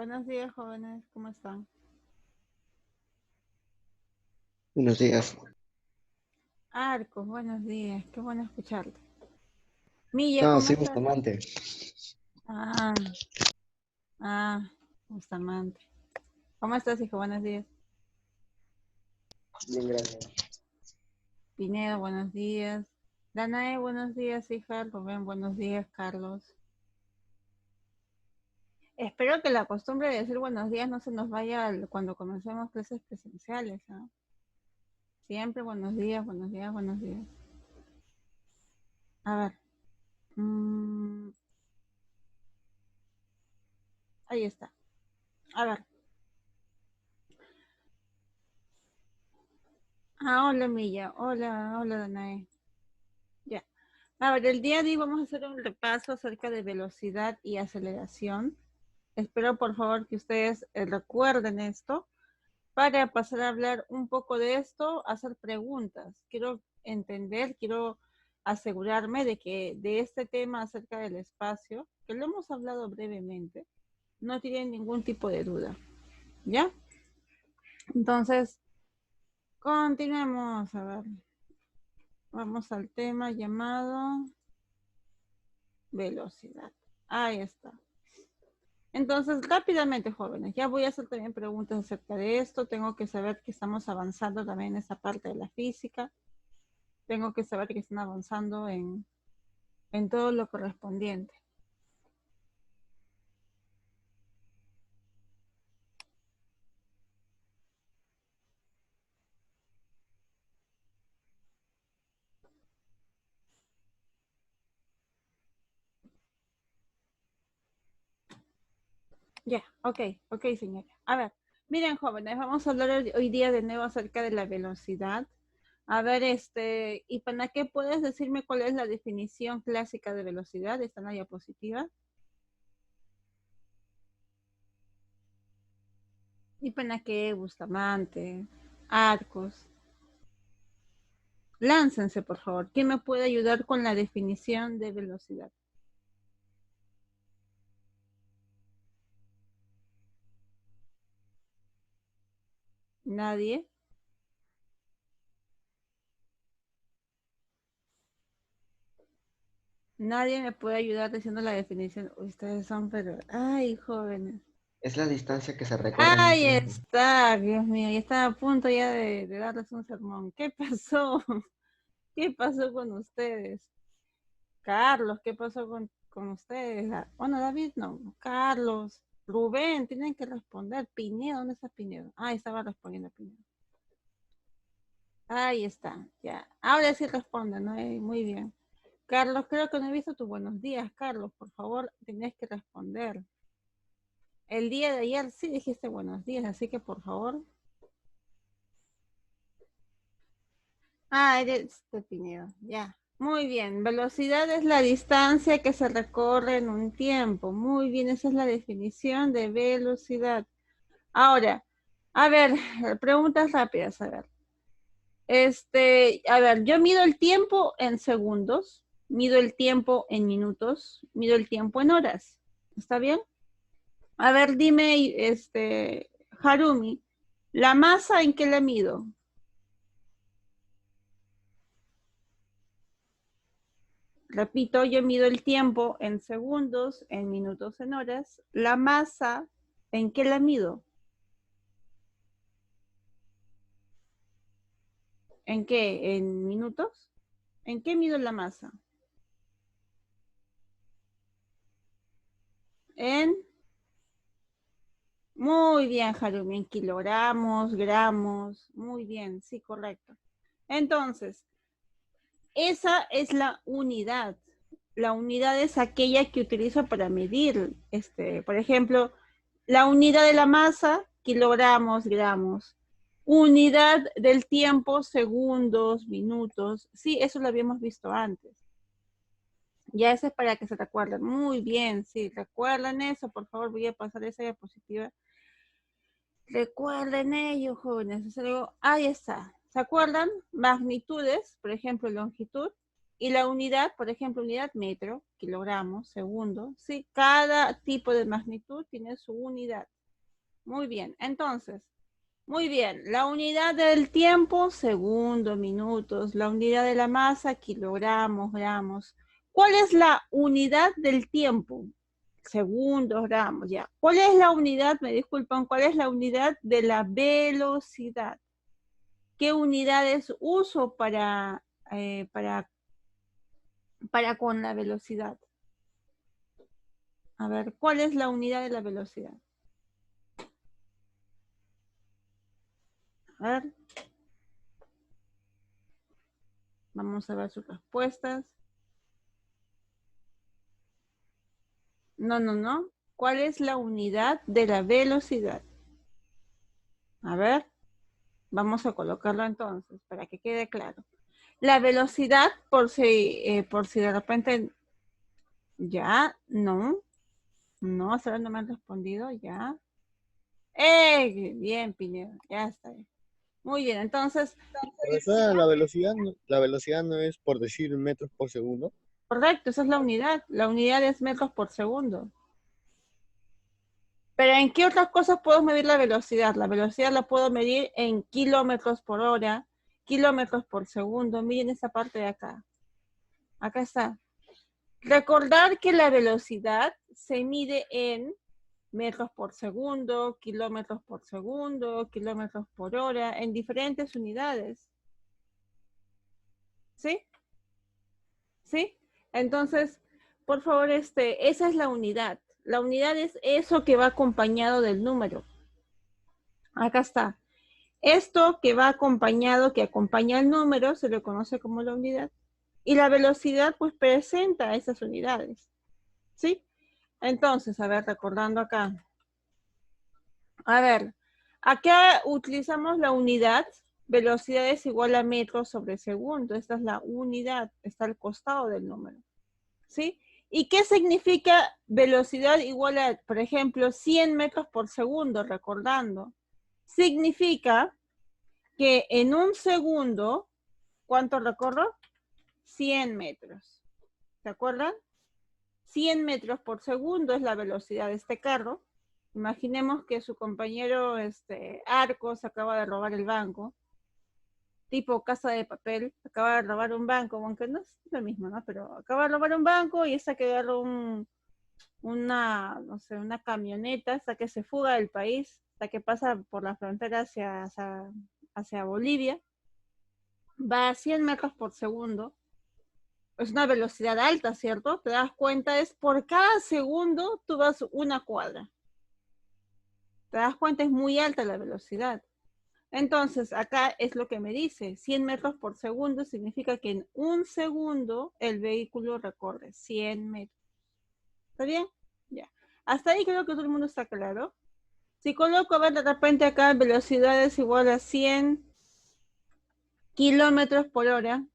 Buenos días, jóvenes, ¿cómo están? Buenos días. Arcos, buenos días, qué bueno escucharte. Milla, No, ¿cómo soy estás? Bustamante. Ah, Bustamante. ¿Cómo estás, hijo? Buenos días. Bien, gracias. Pinedo, buenos días. Danae, buenos días, hija. Rubén, buenos días, Carlos. Espero que la costumbre de decir buenos días no se nos vaya cuando comencemos clases presenciales, ¿ah? Siempre buenos días, buenos días, buenos días. A ver. Ahí está. A ver. Hola, Milla. Hola, Danae. Ya. A ver, el día de hoy vamos a hacer un repaso acerca de velocidad y aceleración. Espero por favor que ustedes recuerden esto para pasar a hablar un poco de esto, hacer preguntas. Quiero entender, quiero asegurarme de que de este tema acerca del espacio, que lo hemos hablado brevemente, no tienen ningún tipo de duda. ¿Ya? Entonces, continuemos. A ver, vamos al tema llamado velocidad. Ahí está. Entonces, rápidamente, jóvenes, ya voy a hacer también preguntas acerca de esto. Tengo que saber que estamos avanzando también en esa parte de la física. Tengo que saber que están avanzando en todo lo correspondiente. Ya, ok, señora. A ver, miren, jóvenes, vamos a hablar hoy día de nuevo acerca de la velocidad. A ver, ¿y para qué puedes decirme cuál es la definición clásica de velocidad? Está en la diapositiva. ¿Y para qué? Bustamante, Arcos. Láncense, por favor. ¿Quién me puede ayudar con la definición de velocidad? ¿Nadie? Nadie me puede ayudar diciendo la definición. Ustedes son, pero... Ay, jóvenes. Es la distancia que se recorre en un Ahí tiempo. está, Dios mío. Ya estaba a punto ya de darles un sermón. ¿Qué pasó? ¿Qué pasó con ustedes? Carlos, ¿qué pasó con ustedes? Bueno, David no. Carlos, Rubén, tienen que responder. Pinedo, ¿dónde está Pinedo? Ah, estaba respondiendo Pinedo. Ahí está, ya. Ahora sí responden, ¿no? Muy bien. Carlos, creo que no he visto tus buenos días, Carlos. Por favor, tenés que responder. El día de ayer sí dijiste buenos días, así que por favor. Ah, eres de Pinedo, ya. Muy bien. Velocidad es la distancia que se recorre en un tiempo. Muy bien, esa es la definición de velocidad. Ahora, a ver, preguntas rápidas, a ver. A ver, yo mido el tiempo en segundos, mido el tiempo en minutos, mido el tiempo en horas. ¿Está bien? A ver, dime, Harumi, ¿la masa en qué la mido? Repito, yo mido el tiempo en segundos, en minutos, en horas. ¿La masa en qué la mido? ¿En qué? ¿En minutos? ¿En qué mido la masa? En Muy bien, Harumi, en kilogramos, gramos, muy bien, sí, correcto. Entonces, esa es la unidad. La unidad es aquella que utilizo para medir, por ejemplo, la unidad de la masa, kilogramos, gramos. Unidad del tiempo, segundos, minutos. Sí, eso lo habíamos visto antes. Ya eso es para que se recuerden. Muy bien, sí, recuerden eso. Por favor, voy a pasar esa diapositiva. Recuerden ello, jóvenes. Ahí está. ¿Se acuerdan? Magnitudes, por ejemplo, longitud Y la unidad, por ejemplo, unidad metro, kilogramos, segundo, ¿sí? Cada tipo de magnitud tiene su unidad. Muy bien, entonces, muy bien. La unidad del tiempo, segundo, minutos. La unidad de la masa, kilogramos, gramos. ¿Cuál es la unidad del tiempo? Segundos, gramos, ya. ¿Cuál es la unidad, me disculpan, cuál es la unidad de la velocidad? ¿Qué unidades uso para con la velocidad? A ver, ¿cuál es la unidad de la velocidad? A ver. Vamos a ver sus respuestas. No. ¿Cuál es la unidad de la velocidad? A ver, vamos a colocarlo entonces para que quede claro. La velocidad, por si de repente, ya, no, hasta ahora no me han respondido, ya. Bien, Pinedo, ya está. Muy bien, entonces. Profesora, la velocidad no es por decir metros por segundo. Correcto, esa es la unidad. La unidad es metros por segundo. Pero ¿en qué otras cosas puedo medir la velocidad? La velocidad la puedo medir en kilómetros por hora, kilómetros por segundo. Miren esa parte de acá. Acá está. Recordar que la velocidad se mide en metros por segundo, kilómetros por hora, en diferentes unidades. ¿Sí? ¿Sí? Entonces, por favor, esa es la unidad. La unidad es eso que va acompañado del número. Acá está. Esto que va acompañado, que acompaña el número, se le conoce como la unidad. Y la velocidad, pues, presenta esas unidades. ¿Sí? Entonces, a ver, recordando acá. A ver, acá utilizamos la unidad. Velocidad es igual a metros sobre segundo. Esta es la unidad. Está al costado del número. ¿Sí? ¿Y qué significa velocidad igual a, por ejemplo, 100 metros por segundo? Recordando. Significa que en un segundo, ¿cuánto recorro? 100 metros. ¿Se acuerdan? 100 metros por segundo es la velocidad de este carro. Imaginemos que su compañero Arcos acaba de robar el banco. Tipo Casa de Papel, acaba de robar un banco, aunque no es lo mismo, ¿no? Pero acaba de robar un banco y esa que agarró una camioneta, hasta que se fuga del país, hasta que pasa por la frontera hacia Bolivia, va a 100 metros por segundo. Es una velocidad alta, ¿cierto? Te das cuenta, es por cada segundo tú vas una cuadra. Te das cuenta, es muy alta la velocidad. Entonces, acá es lo que me dice, 100 metros por segundo significa que en un segundo el vehículo recorre 100 metros. ¿Está bien? Ya. Hasta ahí creo que todo el mundo está claro. Si coloco, a ver, de repente acá velocidad es igual a 100 kilómetros por hora.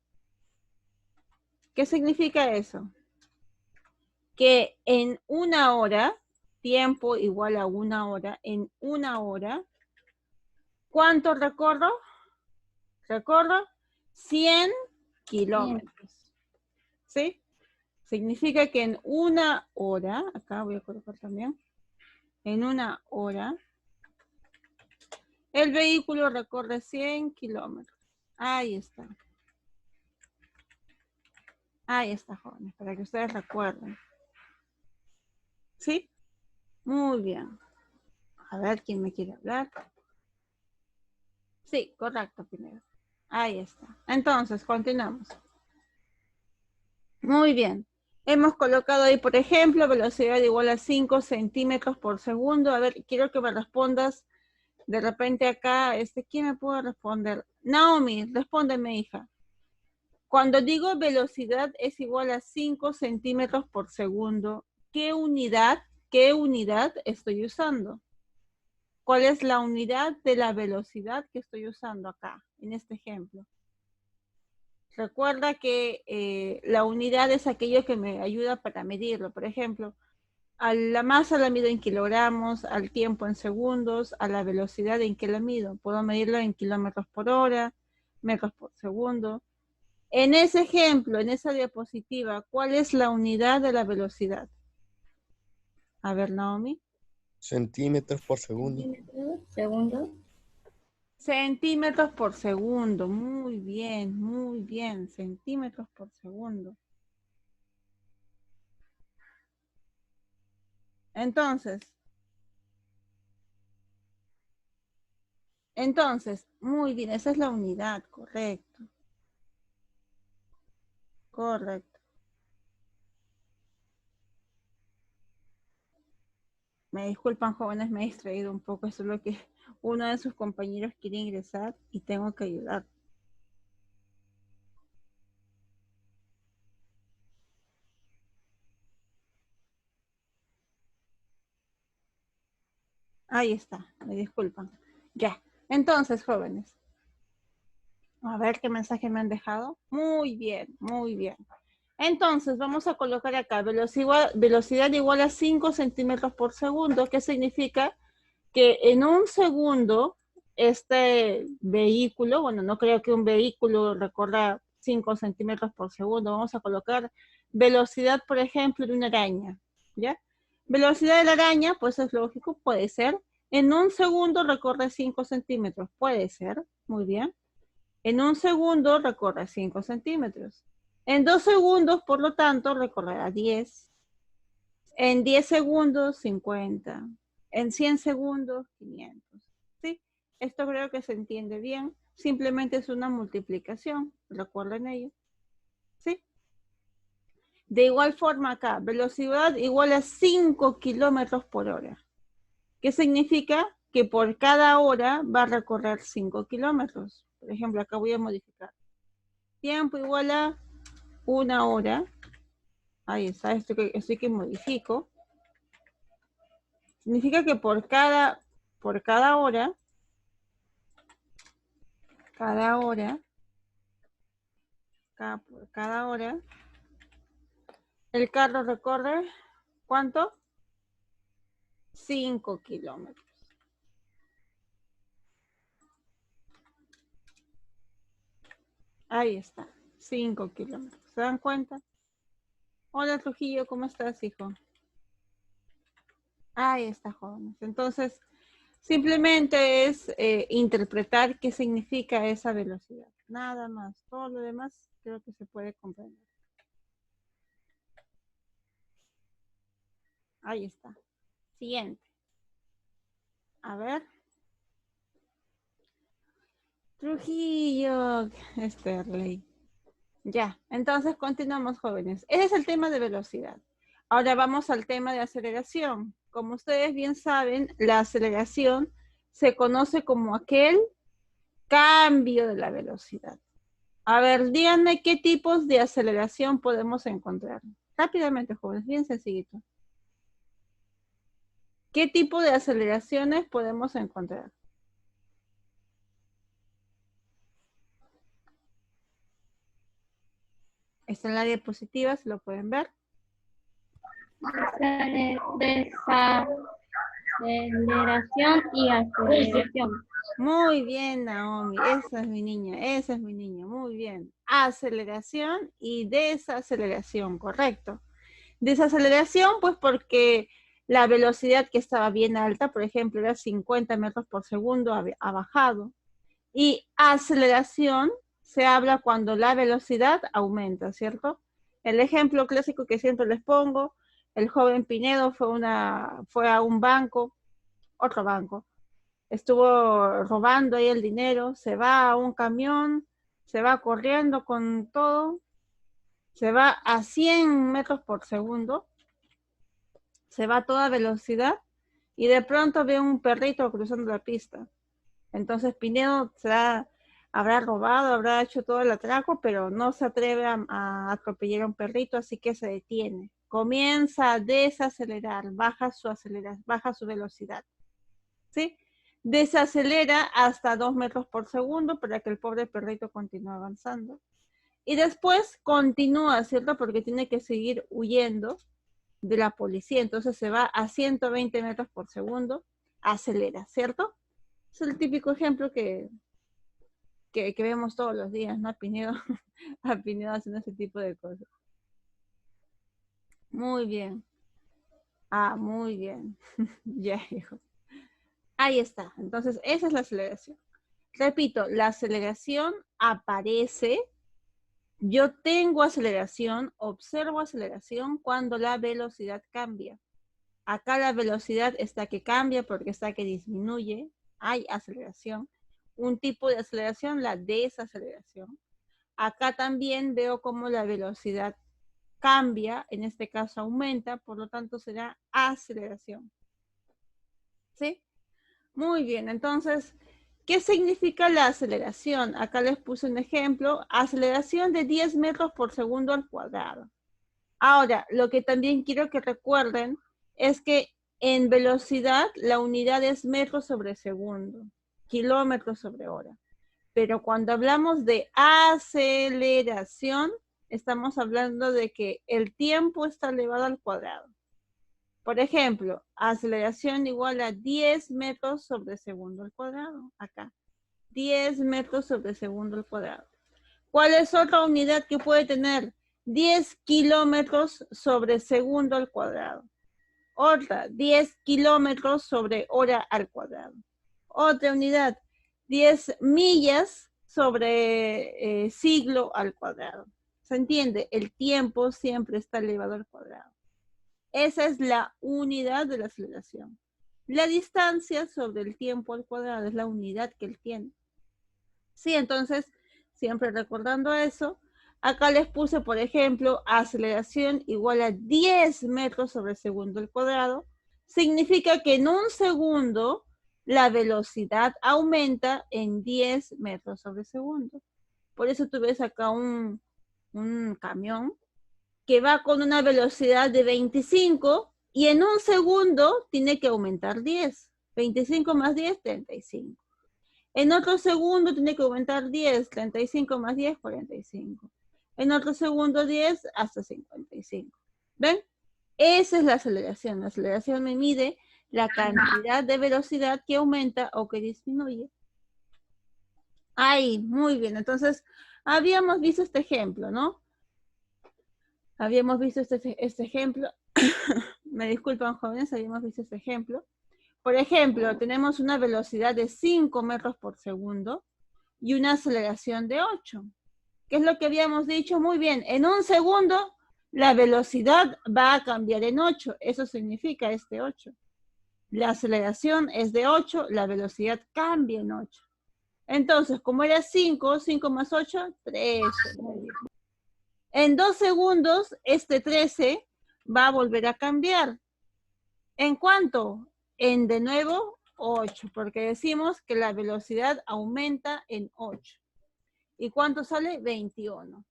¿Qué significa eso? Que en una hora, tiempo igual a una hora, en una hora, ¿cuánto recorro? Recorro 100 kilómetros. ¿Sí? Significa que en una hora, acá voy a colocar también, en una hora, el vehículo recorre 100 kilómetros. Ahí está. Ahí está, jóvenes, para que ustedes recuerden. ¿Sí? Muy bien. A ver, ¿quién me quiere hablar? Sí, correcto, Pineda. Ahí está. Entonces, continuamos. Muy bien. Hemos colocado ahí, por ejemplo, velocidad igual a 5 centímetros por segundo. A ver, quiero que me respondas de repente acá, ¿quién me puede responder? Naomi, respóndeme, hija. Cuando digo velocidad es igual a 5 centímetros por segundo, ¿qué unidad estoy usando? ¿Cuál es la unidad de la velocidad que estoy usando acá, en este ejemplo? Recuerda que la unidad es aquello que me ayuda para medirlo. Por ejemplo, a la masa la mido en kilogramos, al tiempo en segundos, a la velocidad en que la mido. Puedo medirlo en kilómetros por hora, metros por segundo. En ese ejemplo, en esa diapositiva, ¿cuál es la unidad de la velocidad? A ver, Naomi. Centímetros por segundo. Segundo. Centímetros por segundo. Muy bien. Centímetros por segundo. Entonces, muy bien, esa es la unidad, correcto. Correcto. Me disculpan, jóvenes, me he distraído un poco, eso es lo que uno de sus compañeros quiere ingresar y tengo que ayudar. Ahí está, me disculpan. Ya, entonces, jóvenes. A ver qué mensaje me han dejado. Muy bien. Entonces, vamos a colocar acá velocidad igual a 5 centímetros por segundo, que significa que en un segundo este vehículo, bueno, no creo que un vehículo recorra 5 centímetros por segundo, vamos a colocar velocidad, por ejemplo, de una araña, ¿ya? Velocidad de la araña, pues es lógico, puede ser. En un segundo recorre 5 centímetros, puede ser, muy bien. En un segundo recorre 5 centímetros. En 2 segundos, por lo tanto, recorrerá 10. En 10 segundos, 50. En 100 segundos, 500. ¿Sí? Esto creo que se entiende bien. Simplemente es una multiplicación. ¿Recuerden ello? ¿Sí? De igual forma acá, velocidad igual a 5 kilómetros por hora. ¿Qué significa? Que por cada hora va a recorrer 5 kilómetros. Por ejemplo, acá voy a modificar. Tiempo igual a 1 hora. Ahí está, esto que modifico. Significa que por cada hora, por cada hora, el carro recorre, ¿cuánto? 5 kilómetros. Ahí está, 5 kilómetros. ¿Se dan cuenta? Hola, Trujillo, ¿cómo estás, hijo? Ahí está, jóvenes. Entonces, simplemente es interpretar qué significa esa velocidad. Nada más. Todo lo demás creo que se puede comprender. Ahí está. Siguiente. A ver. Trujillo, Sterling. Ya, entonces continuamos, jóvenes. Ese es el tema de velocidad. Ahora vamos al tema de aceleración. Como ustedes bien saben, la aceleración se conoce como aquel cambio de la velocidad. A ver, díganme qué tipos de aceleración podemos encontrar. Rápidamente, jóvenes, bien sencillito. ¿Qué tipo de aceleraciones podemos encontrar? Está en la diapositiva, si lo pueden ver. Desaceleración y aceleración. Muy bien, Naomi. Esa es mi niña, muy bien. Aceleración y desaceleración, correcto. Desaceleración, pues porque la velocidad que estaba bien alta, por ejemplo, era 50 metros por segundo, ha bajado. Y aceleración se habla cuando la velocidad aumenta, ¿cierto? El ejemplo clásico que siempre les pongo, el joven Pinedo fue a un banco, otro banco, estuvo robando ahí el dinero, se va a un camión, se va corriendo con todo, se va a 100 metros por segundo, se va a toda velocidad y de pronto ve un perrito cruzando la pista. Entonces Pinedo habrá robado, habrá hecho todo el atraco, pero no se atreve a atropellar a un perrito, así que se detiene. Comienza a desacelerar, baja su velocidad. ¿Sí? Desacelera hasta 2 metros por segundo para que el pobre perrito continúe avanzando. Y después continúa, ¿cierto? Porque tiene que seguir huyendo de la policía. Entonces se va a 120 metros por segundo, acelera, ¿cierto? Es el típico ejemplo que que vemos todos los días, ¿no? A Pinedo, a Pinedo haciendo ese tipo de cosas. Muy bien. Ah, muy bien. Ya, hijo. Ahí está. Entonces, esa es la aceleración. Repito, la aceleración aparece, yo tengo aceleración, observo aceleración cuando la velocidad cambia. Acá la velocidad está que cambia porque está que disminuye, hay aceleración. Un tipo de aceleración, la desaceleración. Acá también veo cómo la velocidad cambia, en este caso aumenta, por lo tanto será aceleración. ¿Sí? Muy bien, entonces, ¿qué significa la aceleración? Acá les puse un ejemplo, aceleración de 10 metros por segundo al cuadrado. Ahora, lo que también quiero que recuerden es que en velocidad la unidad es metros sobre segundo, kilómetros sobre hora. Pero cuando hablamos de aceleración, estamos hablando de que el tiempo está elevado al cuadrado. Por ejemplo, aceleración igual a 10 metros sobre segundo al cuadrado. Acá, 10 metros sobre segundo al cuadrado. ¿Cuál es otra unidad que puede tener 10 kilómetros sobre segundo al cuadrado? Otra, 10 kilómetros sobre hora al cuadrado. Otra unidad, 10 millas sobre siglo al cuadrado. ¿Se entiende? El tiempo siempre está elevado al cuadrado. Esa es la unidad de la aceleración. La distancia sobre el tiempo al cuadrado es la unidad que él tiene. Sí, entonces, siempre recordando eso, acá les puse, por ejemplo, aceleración igual a 10 metros sobre segundo al cuadrado. Significa que en un segundo la velocidad aumenta en 10 metros sobre segundo. Por eso tú ves acá un camión que va con una velocidad de 25 y en un segundo tiene que aumentar 10. 25 más 10, 35. En otro segundo tiene que aumentar 10, 35 más 10, 45. En otro segundo 10 hasta 55. ¿Ven? Esa es la aceleración. La aceleración me mide la cantidad de velocidad que aumenta o que disminuye. Ahí, muy bien. Entonces, habíamos visto este ejemplo, ¿no? Habíamos visto este ejemplo. Me disculpan, jóvenes, habíamos visto este ejemplo. Por ejemplo, tenemos una velocidad de 5 metros por segundo y una aceleración de 8. ¿Qué es lo que habíamos dicho? Muy bien, en un segundo la velocidad va a cambiar en 8. Eso significa este 8. La aceleración es de 8, la velocidad cambia en 8. Entonces, como era 5, 5 más 8, 13. Muy bien. En 2 segundos, este 13 va a volver a cambiar. ¿En cuánto? En de nuevo 8, porque decimos que la velocidad aumenta en 8. ¿Y cuánto sale? 21.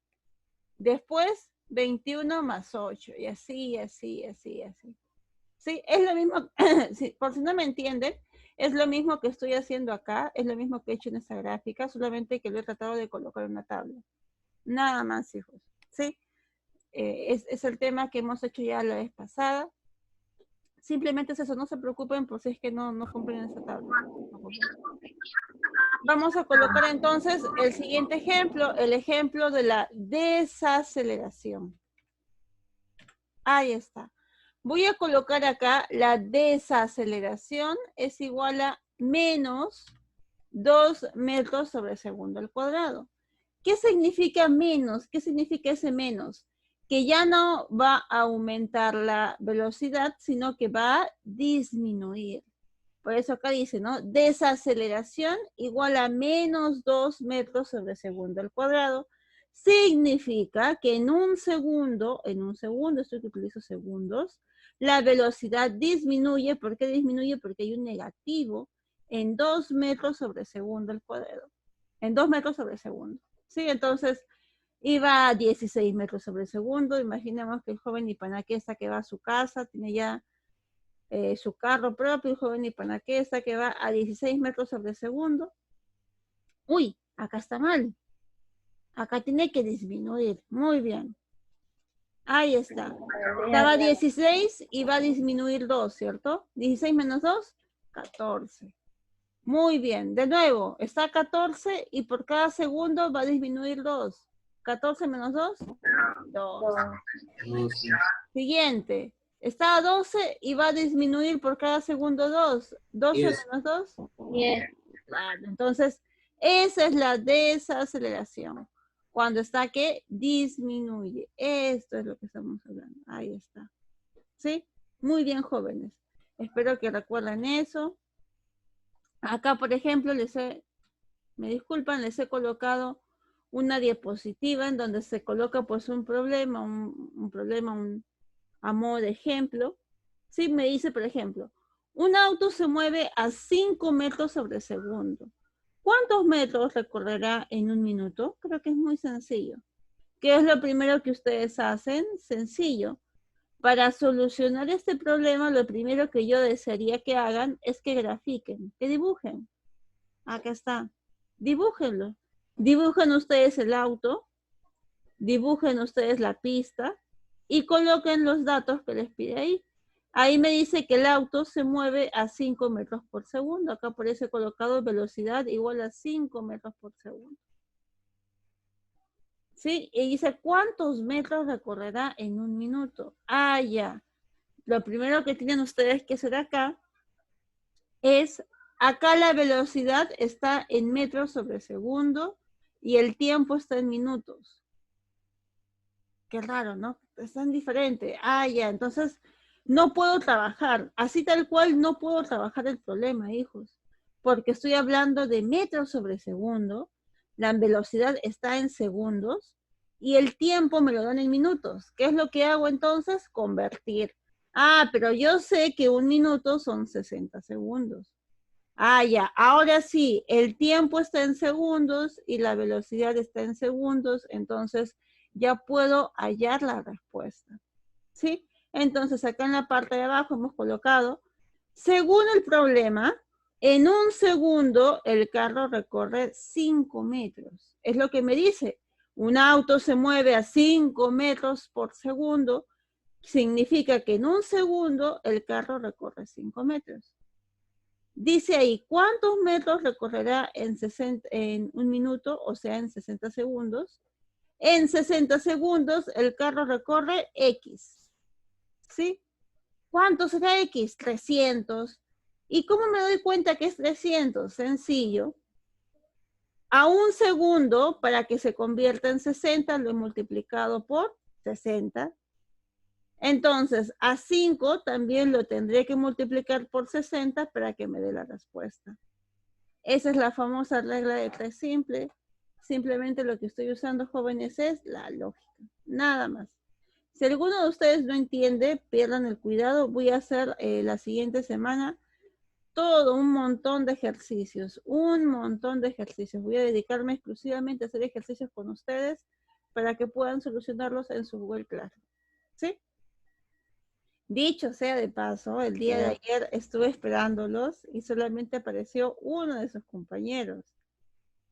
Después, 21 más 8, y así, así, así, así. Sí, es lo mismo, sí, por si no me entienden, es lo mismo que estoy haciendo acá, es lo mismo que he hecho en esta gráfica, solamente que lo he tratado de colocar en una tabla. Nada más, hijos, ¿sí? Es el tema que hemos hecho ya la vez pasada. Simplemente es eso, no se preocupen por si es que no comprenden esa tabla. Vamos a colocar entonces el siguiente ejemplo, el ejemplo de la desaceleración. Ahí está. Voy a colocar acá la desaceleración es igual a menos 2 metros sobre segundo al cuadrado. ¿Qué significa menos? ¿Qué significa ese menos? Que ya no va a aumentar la velocidad, sino que va a disminuir. Por eso acá dice, ¿no? Desaceleración igual a menos 2 metros sobre segundo al cuadrado. Significa que en un segundo, esto que utilizo segundos, la velocidad disminuye. ¿Por qué disminuye? Porque hay un negativo en 2 metros sobre segundo al cuadrado. En 2 metros sobre segundo. ¿Sí? Entonces, iba a 16 metros sobre segundo. Imaginemos que el joven Ipanaquesa que va a su casa, tiene ya su carro propio, el joven Ipanaquesa que va a 16 metros sobre segundo. Uy, acá está mal. Acá tiene que disminuir. Muy bien. Ahí está. Estaba 16 y va a disminuir 2, ¿cierto? 16 menos 2, 14. Muy bien. De nuevo, está a 14 y por cada segundo va a disminuir 2. 14 menos 2, 2. Siguiente. Está a 12 y va a disminuir por cada segundo 2. 12 menos 2. 10. Claro. Entonces, esa es la desaceleración. Cuando está que disminuye. Esto es lo que estamos hablando. Ahí está. ¿Sí? Muy bien, jóvenes. Espero que recuerden eso. Acá, por ejemplo, me disculpan, les he colocado una diapositiva en donde se coloca pues un problema, a modo de ejemplo. Sí, me dice, por ejemplo, un auto se mueve a 5 metros sobre segundo. ¿Cuántos metros recorrerá en un minuto? Creo que es muy sencillo. ¿Qué es lo primero que ustedes hacen? Sencillo. Para solucionar este problema, lo primero que yo desearía que hagan es que grafiquen, que dibujen. Acá está. Dibújenlo. Dibujen ustedes el auto, dibujen ustedes la pista y coloquen los datos que les pide ahí. Ahí me dice que el auto se mueve a 5 metros por segundo. Acá aparece colocado velocidad igual a 5 metros por segundo. ¿Sí? Y dice, ¿cuántos metros recorrerá en un minuto? Ah, ya. Lo primero que tienen ustedes que hacer acá es, acá la velocidad está en metros sobre segundo y el tiempo está en minutos. Qué raro, ¿no? Es tan diferente. Ah, ya, entonces no puedo trabajar. Así tal cual no puedo trabajar el problema, hijos. Porque estoy hablando de metros sobre segundo, la velocidad está en segundos y el tiempo me lo dan en minutos. ¿Qué es lo que hago entonces? Convertir. Ah, pero yo sé que un minuto son 60 segundos. Ah, ya. Ahora sí, el tiempo está en segundos y la velocidad está en segundos, entonces ya puedo hallar la respuesta. ¿Sí? Entonces acá en la parte de abajo hemos colocado, según el problema, en un segundo el carro recorre 5 metros. Es lo que me dice. Un auto se mueve a 5 metros por segundo, significa que en un segundo el carro recorre 5 metros. Dice ahí, ¿cuántos metros recorrerá en un minuto, o sea, en 60 segundos? En 60 segundos el carro recorre X. ¿Sí? ¿Cuánto será X? 300. ¿Y cómo me doy cuenta que es 300? Sencillo. A un segundo, para que se convierta en 60, lo he multiplicado por 60. Entonces, a 5 también lo tendré que multiplicar por 60 para que me dé la respuesta. Esa es la famosa regla de 3 simple. Simplemente lo que estoy usando, jóvenes, es la lógica. Nada más. Si alguno de ustedes no entiende, pierdan el cuidado. Voy a hacer la siguiente semana todo un montón de ejercicios. Un montón de ejercicios. Voy a dedicarme exclusivamente a hacer ejercicios con ustedes para que puedan solucionarlos en su Google Classroom. ¿Sí? Dicho sea de paso, el día de ayer estuve esperándolos y solamente apareció uno de sus compañeros.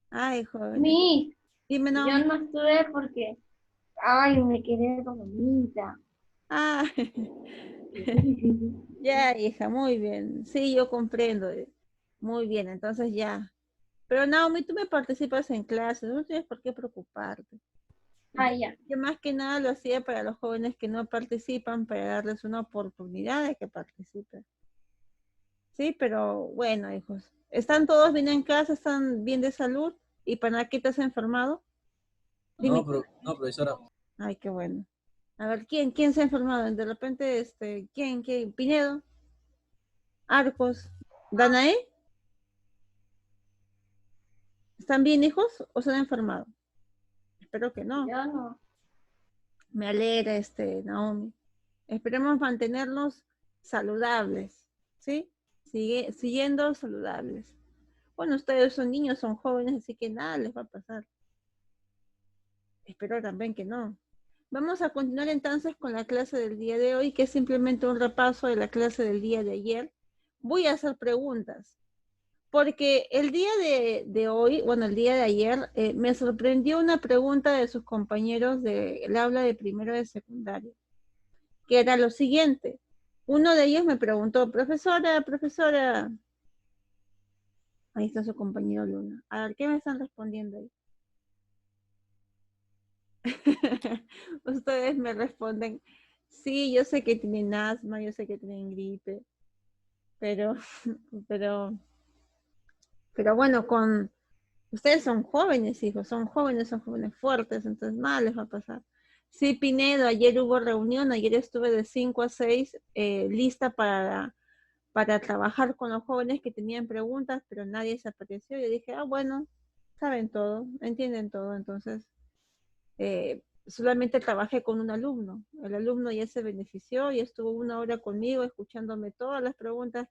Ay, joven. Mi, Dime, no. yo no estuve porque, ay, me quedé dormida. Ah, ya, hija, muy bien. Sí, yo comprendo. Muy bien, entonces ya. Pero Naomi, tú me participas en clases, no tienes por qué preocuparte. Ah, ya. Yo más que nada lo hacía para los jóvenes que no participan, para darles una oportunidad de que participen. Sí, pero bueno, hijos. ¿Están todos bien en casa? ¿Están bien de salud? ¿Y para qué te has enfermado? Dime. No, profesora. Ay, qué bueno. A ver, ¿quién se ha enfermado? De repente, ¿quién? ¿Pinedo? ¿Arcos? ¿Danae? ¿Están bien, hijos? ¿O se han enfermado? Espero que no. Yo no. Me alegra, Naomi. Esperemos mantenernos saludables, ¿sí? Siguiendo saludables. Bueno, ustedes son niños, son jóvenes, así que nada les va a pasar. Espero también que no. Vamos a continuar entonces con la clase del día de hoy, que es simplemente un repaso de la clase del día de ayer. Voy a hacer preguntas, porque el día de hoy, bueno, el día de ayer, me sorprendió una pregunta de sus compañeros del aula de primero de secundaria, que era lo siguiente. Uno de ellos me preguntó, profesora, Ahí está su compañero Luna. A ver, ¿qué me están respondiendo ahí? Ustedes me responden, sí, yo sé que tienen asma, yo sé que tienen gripe, pero, pero, pero bueno, ustedes son jóvenes, hijos, son jóvenes fuertes, entonces nada les va a pasar. Sí, Pinedo, ayer hubo reunión, ayer estuve de 5 a 6 lista para trabajar con los jóvenes que tenían preguntas, pero nadie se apareció. Yo dije, bueno, saben todo, entienden todo, entonces solamente trabajé con un alumno. El alumno ya se benefició y estuvo 1 hora conmigo escuchándome todas las preguntas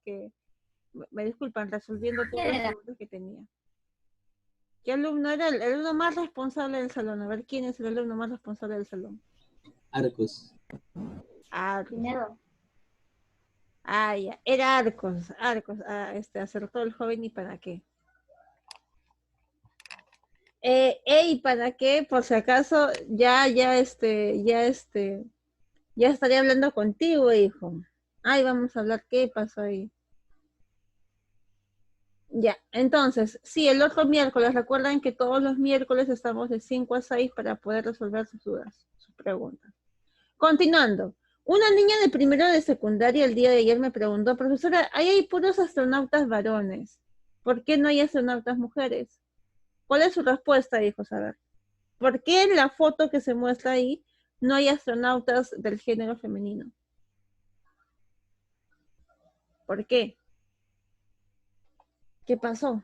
me disculpan, resolviendo todas las preguntas que tenía. ¿Qué alumno era el alumno más responsable del salón? A ver, ¿quién es el alumno más responsable del salón? Arcos. Arcos. Ya. Era Arcos. Acertó el joven y para qué. ¿Para qué? Por si acaso, ya estaré hablando contigo, hijo. Vamos a hablar, ¿qué pasó ahí? Ya, entonces, sí, el otro miércoles, recuerden que todos los miércoles estamos de 5 a 6 para poder resolver sus dudas, sus preguntas. Continuando, una niña de primero de secundaria el día de ayer me preguntó, profesora, ahí hay puros astronautas varones, ¿por qué no hay astronautas mujeres? ¿Cuál es su respuesta, hijo? A ver, ¿por qué en la foto que se muestra ahí no hay astronautas del género femenino? ¿Por qué? ¿Qué pasó?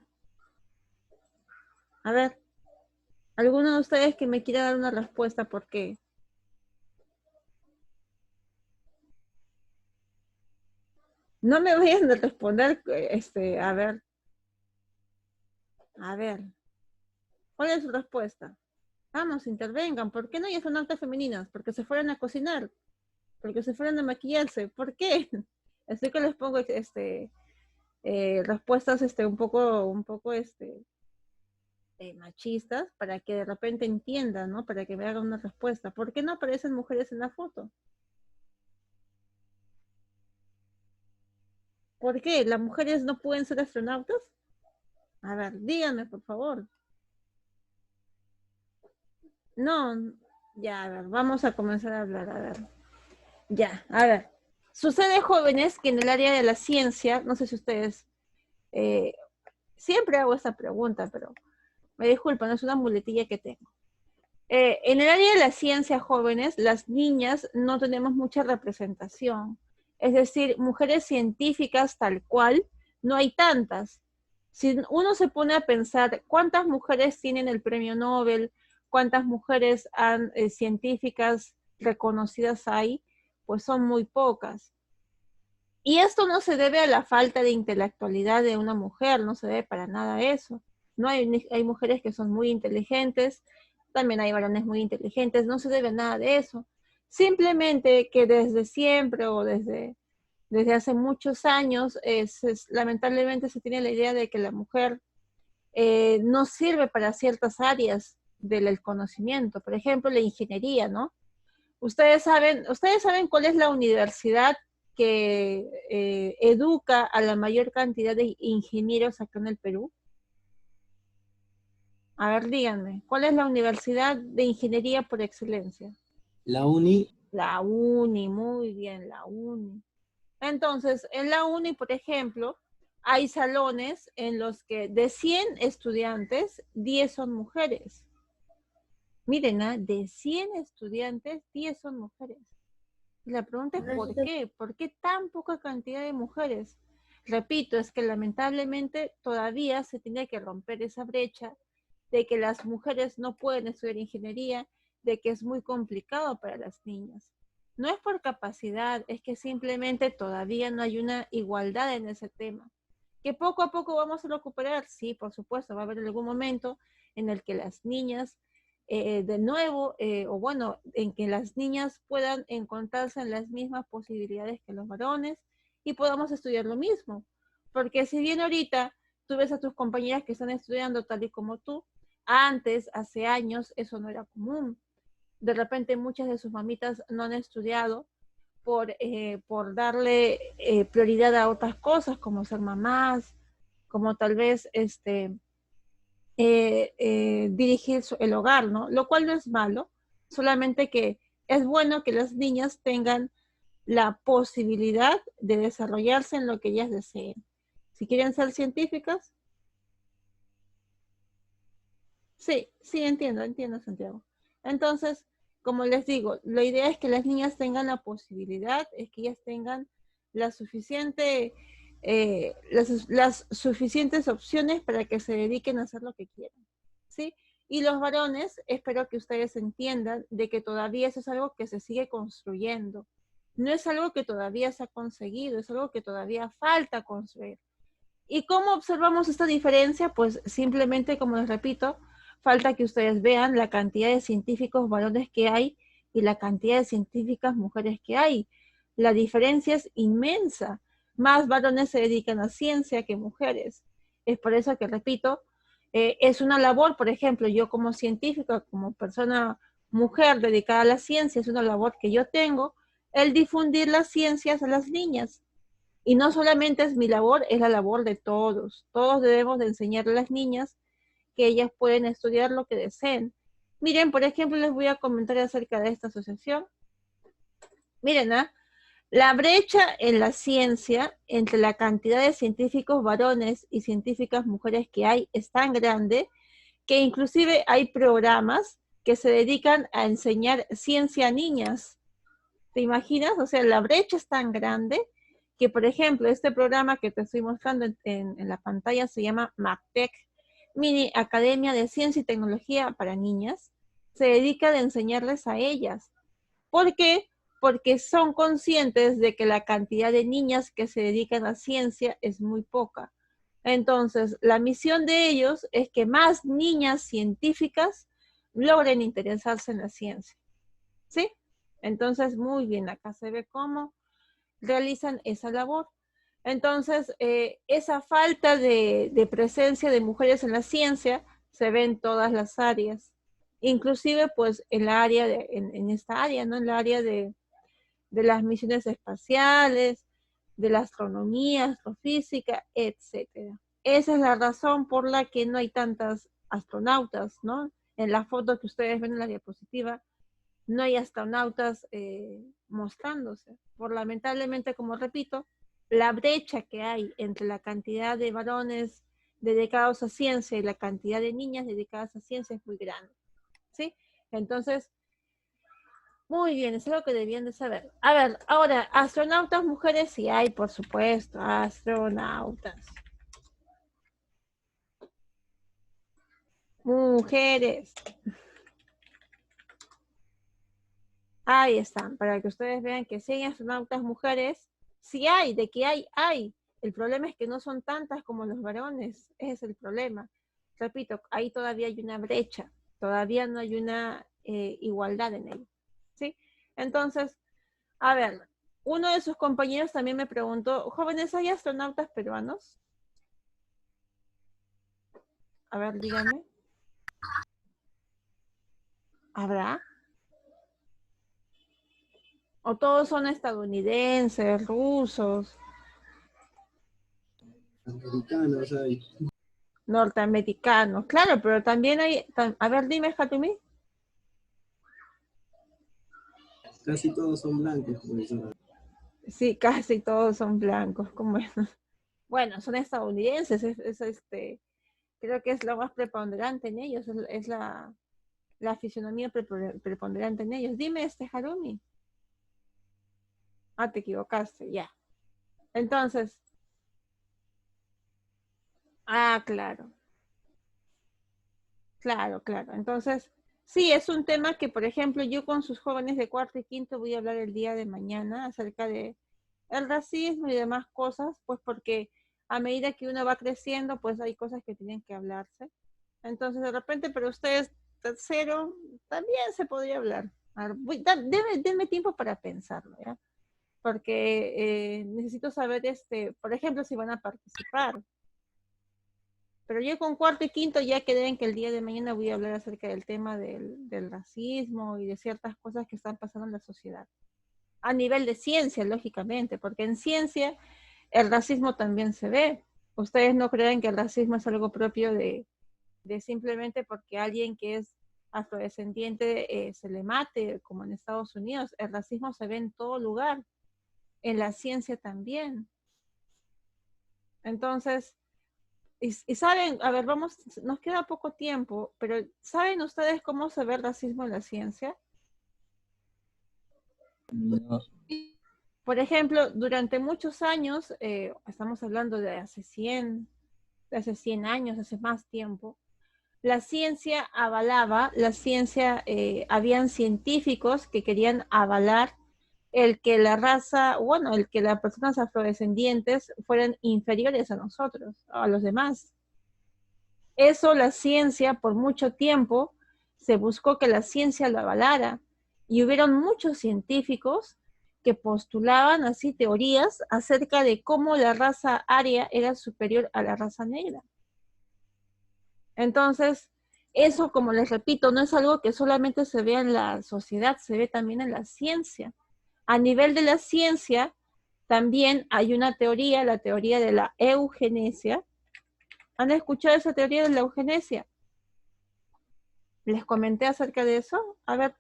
A ver, ¿alguno de ustedes que me quiera dar una respuesta por qué? No me vayan a responder, a ver. A ver. ¿Cuál es su respuesta? Vamos, intervengan. ¿Por qué no hay astronautas femeninas? Porque se fueron a cocinar. Porque se fueron a maquillarse. ¿Por qué? Así que les pongo respuestas un poco machistas para que de repente entiendan, ¿no? Para que me hagan una respuesta. ¿Por qué no aparecen mujeres en la foto? ¿Por qué? ¿Las mujeres no pueden ser astronautas? A ver, díganme, por favor. No, ya, a ver, vamos a comenzar a hablar, a ver. Ya, a ver. Sucede, jóvenes, que en el área de la ciencia, no sé si ustedes, siempre hago esta pregunta, pero me disculpan, es una muletilla que tengo. En el área de la ciencia, jóvenes, las niñas no tenemos mucha representación. Es decir, mujeres científicas tal cual, no hay tantas. Si uno se pone a pensar cuántas mujeres tienen el premio Nobel, cuántas mujeres científicas reconocidas hay, pues son muy pocas. Y esto no se debe a la falta de intelectualidad de una mujer, no se debe para nada a eso. No hay mujeres que son muy inteligentes, también hay varones muy inteligentes, no se debe a nada de eso. Simplemente que desde siempre o desde hace muchos años, lamentablemente se tiene la idea de que la mujer no sirve para ciertas áreas del conocimiento, por ejemplo, la ingeniería, ¿no? Ustedes saben cuál es la universidad que educa a la mayor cantidad de ingenieros acá en el Perú. A ver, díganme, ¿cuál es la universidad de ingeniería por excelencia? La UNI. La UNI, muy bien, la UNI. Entonces, en la UNI, por ejemplo, hay salones en los que de 100 estudiantes, 10 son mujeres. Miren, de 100 estudiantes, 10 son mujeres. Y la pregunta es ¿por qué? ¿Por qué tan poca cantidad de mujeres? Repito, es que lamentablemente todavía se tiene que romper esa brecha de que las mujeres no pueden estudiar ingeniería, de que es muy complicado para las niñas. No es por capacidad, es que simplemente todavía no hay una igualdad en ese tema. Que poco a poco vamos a recuperar, sí, por supuesto, va a haber algún momento en el que las niñas de nuevo, o bueno, en que las niñas puedan encontrarse en las mismas posibilidades que los varones y podamos estudiar lo mismo. Porque si bien ahorita tú ves a tus compañeras que están estudiando tal y como tú, antes, hace años, eso no era común. De repente muchas de sus mamitas no han estudiado por darle prioridad a otras cosas como ser mamás, como tal vez dirigir el hogar, ¿no? Lo cual no es malo, solamente que es bueno que las niñas tengan la posibilidad de desarrollarse en lo que ellas deseen. Si quieren ser científicas, sí, entiendo, Santiago. Entonces, como les digo, la idea es que las niñas tengan la posibilidad, es que ellas tengan la suficiente, las suficientes opciones para que se dediquen a hacer lo que quieran, ¿sí? Y los varones, espero que ustedes entiendan de que todavía eso es algo que se sigue construyendo. No es algo que todavía se ha conseguido, es algo que todavía falta construir. ¿Y cómo observamos esta diferencia? Pues simplemente, como les repito, falta que ustedes vean la cantidad de científicos varones que hay y la cantidad de científicas mujeres que hay. La diferencia es inmensa. Más varones se dedican a ciencia que mujeres. Es por eso que, repito, es una labor, por ejemplo, yo como científica, como persona mujer dedicada a la ciencia, es una labor que yo tengo, el difundir las ciencias a las niñas. Y no solamente es mi labor, es la labor de todos. Todos debemos de enseñarle a las niñas que ellas pueden estudiar lo que deseen. Miren, por ejemplo, les voy a comentar acerca de esta asociación. Miren, la brecha en la ciencia entre la cantidad de científicos varones y científicas mujeres que hay es tan grande que inclusive hay programas que se dedican a enseñar ciencia a niñas. ¿Te imaginas? O sea, la brecha es tan grande que, por ejemplo, este programa que te estoy mostrando en la pantalla se llama MacTech, Mini Academia de Ciencia y Tecnología para Niñas. Se dedica a enseñarles a ellas. ¿Por qué? Porque son conscientes de que la cantidad de niñas que se dedican a ciencia es muy poca. Entonces, la misión de ellos es que más niñas científicas logren interesarse en la ciencia. ¿Sí? Entonces, muy bien, acá se ve cómo realizan esa labor. Entonces, esa falta de presencia de mujeres en la ciencia se ve en todas las áreas, inclusive pues en la área en esta área, ¿no? En la área de las misiones espaciales, de la astronomía, astrofísica, etcétera. Esa es la razón por la que no hay tantas astronautas, ¿no? En la foto que ustedes ven en la diapositiva, no hay astronautas mostrándose. Por lamentablemente, como repito, la brecha que hay entre la cantidad de varones dedicados a ciencia y la cantidad de niñas dedicadas a ciencia es muy grande, ¿sí? Entonces, muy bien, es algo que debían de saber. A ver, ahora, astronautas mujeres sí hay, por supuesto, astronautas. Mujeres. Ahí están, para que ustedes vean que si hay astronautas mujeres, sí hay, de que hay. El problema es que no son tantas como los varones, ese es el problema. Repito, ahí todavía hay una brecha, todavía no hay una igualdad en ello, ¿sí? Entonces, a ver, uno de sus compañeros también me preguntó, jóvenes, ¿hay astronautas peruanos? A ver, díganme. ¿Habrá? ¿O todos son estadounidenses, rusos? Americanos hay. Norteamericanos, claro, pero también hay, a ver, dime, Jatumi. Casi todos son blancos, profesora. Sí, casi todos son blancos, como es. Bueno, son estadounidenses, creo que es lo más preponderante en ellos, es la fisionomía preponderante en ellos. Dime, Harumi. Ah, te equivocaste, ya. Entonces, claro. Claro. Entonces, sí, es un tema que, por ejemplo, yo con sus jóvenes de cuarto y quinto voy a hablar el día de mañana acerca de el racismo y demás cosas, pues porque a medida que uno va creciendo, pues hay cosas que tienen que hablarse. Entonces, de repente, pero ustedes, tercero, también se podría hablar. A ver, denme tiempo para pensarlo, ¿ya? Porque necesito saber, por ejemplo, si van a participar. Pero yo con cuarto y quinto ya quedé en que el día de mañana voy a hablar acerca del tema del racismo y de ciertas cosas que están pasando en la sociedad. A nivel de ciencia, lógicamente, porque en ciencia el racismo también se ve. Ustedes no creen que el racismo es algo propio de simplemente porque alguien que es afrodescendiente se le mate, como en Estados Unidos. El racismo se ve en todo lugar, en la ciencia también. Entonces, y saben, a ver, nos queda poco tiempo, pero ¿saben ustedes cómo se ve el racismo en la ciencia? No. Por ejemplo, durante muchos años, estamos hablando de hace 100 años, hace más tiempo, la ciencia avalaba, habían científicos que querían avalar el que la raza, bueno, el que las personas afrodescendientes fueran inferiores a nosotros, a los demás. Eso la ciencia, por mucho tiempo, se buscó que la ciencia lo avalara, y hubieron muchos científicos que postulaban así teorías acerca de cómo la raza aria era superior a la raza negra. Entonces, eso, como les repito, no es algo que solamente se ve en la sociedad, se ve también en la ciencia. A nivel de la ciencia, también hay una teoría, la teoría de la eugenesia. ¿Han escuchado esa teoría de la eugenesia? ¿Les comenté acerca de eso? A ver.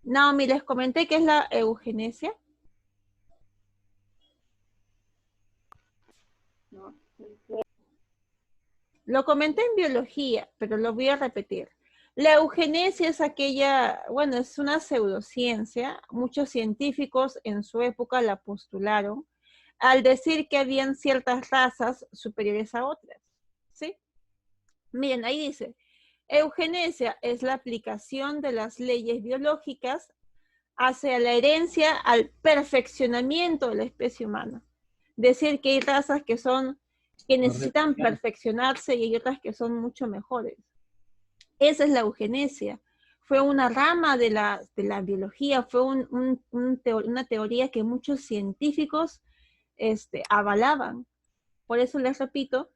Naomi, ¿les comenté qué es la eugenesia? No. Lo comenté en biología, pero lo voy a repetir. La eugenesia es aquella, bueno, es una pseudociencia. Muchos científicos en su época la postularon al decir que habían ciertas razas superiores a otras, ¿sí? Miren, ahí dice, eugenesia es la aplicación de las leyes biológicas hacia la herencia, al perfeccionamiento de la especie humana. Decir que hay razas que necesitan perfeccionarse y hay otras que son mucho mejores. Esa es la eugenesia. Fue una rama de la biología, fue una teoría que muchos científicos avalaban. Por eso les repito,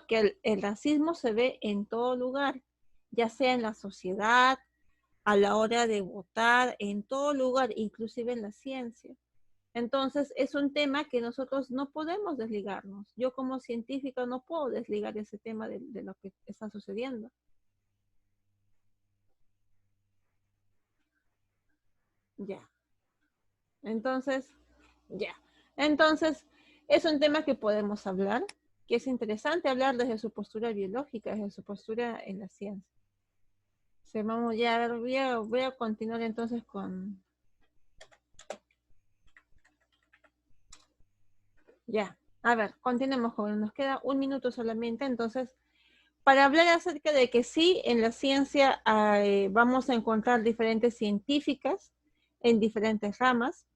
que el racismo se ve en todo lugar, ya sea en la sociedad, a la hora de votar, en todo lugar, inclusive en la ciencia. Entonces, es un tema que nosotros no podemos desligarnos. Yo como científica no puedo desligar ese tema de lo que está sucediendo. Ya. Entonces, es un tema que podemos hablar, que es interesante hablar desde su postura biológica, desde su postura en la ciencia. Vamos ya a ver, voy a continuar entonces con... Ya, a ver, continuemos, jóvenes. Nos queda 1 minuto solamente, entonces, para hablar acerca de que sí, en la ciencia vamos a encontrar diferentes científicas en diferentes ramas.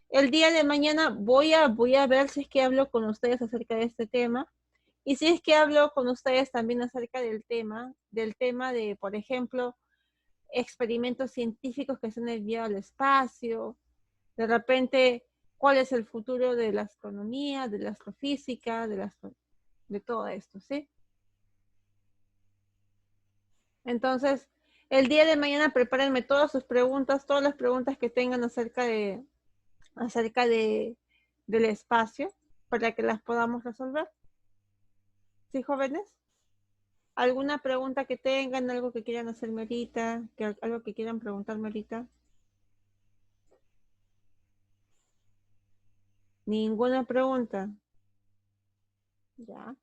El día de mañana voy a ver si es que hablo con ustedes acerca de este tema, y si es que hablo con ustedes también acerca del tema de, por ejemplo, experimentos científicos que se han enviado al espacio, de repente, cuál es el futuro de la astronomía, de la astrofísica, de todo esto, ¿sí? Entonces, el día de mañana prepárenme todas sus preguntas, todas las preguntas que tengan acerca del espacio, para que las podamos resolver. ¿Sí, jóvenes? ¿Alguna pregunta que tengan, algo que quieran hacerme ahorita, algo que quieran preguntarme ahorita? ¿Ninguna pregunta? Ya.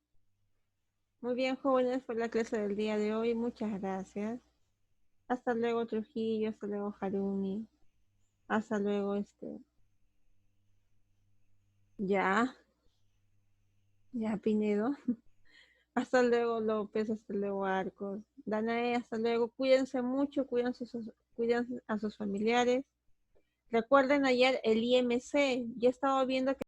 Muy bien, jóvenes, fue la clase del día de hoy. Muchas gracias. Hasta luego, Trujillo. Hasta luego, Harumi. Hasta luego, Ya. Ya, Pinedo. Hasta luego, López. Hasta luego, Arcos. Danae, hasta luego. Cuídense mucho. Cuiden a sus familiares. Recuerden ayer el IMC. Ya estaba viendo que